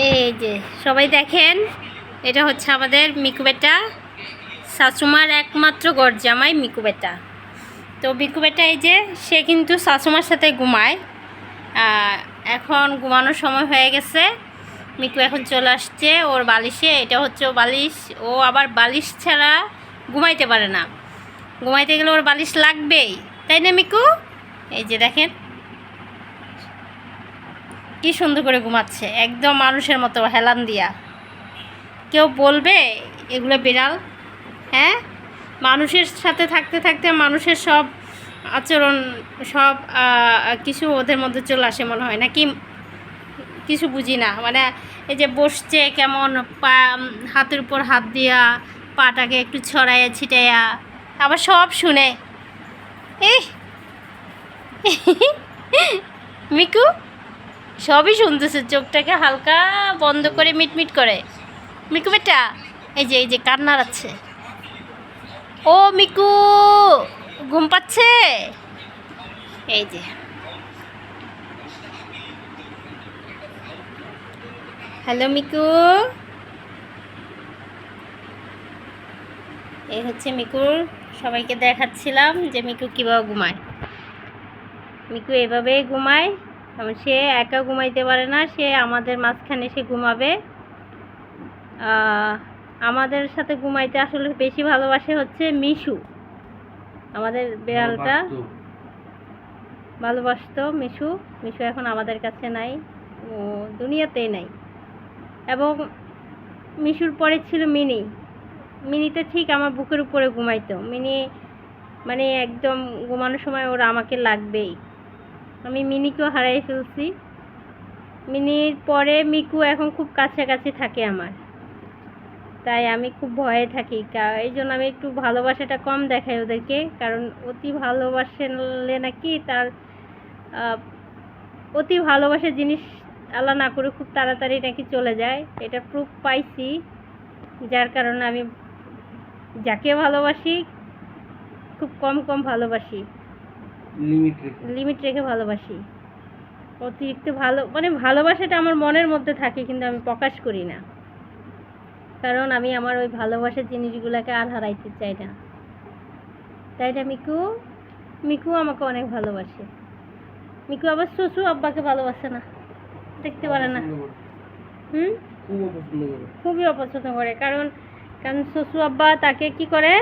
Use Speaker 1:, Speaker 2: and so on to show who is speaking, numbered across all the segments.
Speaker 1: এই যে সবাই দেখেন, এটা হচ্ছে আমাদের মিকু বেটা, শাশুমার একমাত্র গরজামাই মিকু বেটা। তো মিকু বেটা এই যে সে কিন্তু শাশুমার সাথে ঘুমায়। এখন ঘুমানোর সময় হয়ে গেছে। মিকু এখন চলে আসছে ওর বালিশে। এটা হচ্ছে ও বালিশ। ও আবার বালিশ ছাড়া ঘুমাইতে পারে না। ঘুমাইতে গেলে ওর বালিশ লাগবেই, তাই না মিকু? এই যে দেখেন কি সুন্দর করে ঘুমাচ্ছে, একদম মানুষের মতো হেলান দিয়া। কেউ বলবে এগুলো বিড়াল? হ্যাঁ, মানুষের সাথে থাকতে থাকতে মানুষের সব আচরণ, সব কিছু ওদের মধ্যে চলে আসে মনে হয়, নাকি? কিছু বুঝি না। মানে এই যে বসছে কেমন, পা হাতের উপর হাত দিয়া, পাটাকে একটু ছড়াইয়া ছিটাইয়া, আবার সব শুনে। এই মিকু সবই শুনতেছে, চোখটাকে হালকা বন্ধ করে মিটমিট করে। মিকু বেটা এই যে কান্না আছে। ও মিকু ঘুম পাচ্ছে। এই যে হ্যালো মিকু, এই হচ্ছে মিকুর। সবাইকে দেখাচ্ছিলাম যে মিকু কীভাবে ঘুমায়। মিকু এভাবেই ঘুমায়। সে একা ঘুমাইতে পারে না, সে আমাদের মাঝখানে সে ঘুমাবে। আমাদের সাথে ঘুমাইতে আসলে বেশি ভালোবাসে হচ্ছে মিশু, আমাদের বিড়ালটা ভালোবাসতো। মিশু এখন আমাদের কাছে নাই, ও দুনিয়াতেই নাই। এবং মিশুর পরে ছিল মিনি। মিনিতে ঠিক আমার বুকের উপরে ঘুমাইতো। মিনি মানে একদম ঘুমানোর সময় ওরা আমাকে লাগবেই। আমি মিনিকেও হারাই ফেলছি। মিনির পরে মিকু এখন খুব কাছাকাছি থাকে আমার, তাই আমি খুব ভয়ে থাকি। এই জন্য আমি একটু ভালোবাসাটা কম দেখাই ওদেরকে, কারণ অতি ভালোবাসলে নাকি তার অতি ভালোবাসার জিনিস আল্লাহ না করে খুব তাড়াতাড়ি নাকি চলে যায়। এটা প্রুফ পাইছি, যার কারণে আমি যাকে ভালোবাসি খুব কম ভালোবাসি, লিমিট রেখে ভালোবাসি। অতিরিক্ত মানে ভালোবাসাটা আমার মনের মধ্যে থাকে, কিন্তু আমি প্রকাশ করি না, কারণ আমি আমার ওই ভালোবাসার জিনিসগুলোকে আর হারাইতে চাই না। তাই না মিকু আমাকে অনেক ভালোবাসে। মিকু আবার শ্বশুর আব্বাকে ভালোবাসে না, দেখতে পারে না। খুবই অপছন্দ করে, কারণ শ্বশুর আব্বা তাকে কি করে,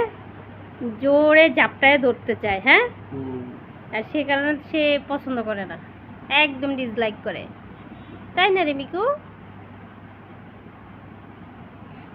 Speaker 1: জোরে জাপটায় ধরতে চায়। হ্যাঁ, আর সে কারণে সে পছন্দ করে না, একদম ডিসলাইক করে। তাই না রে মিকু?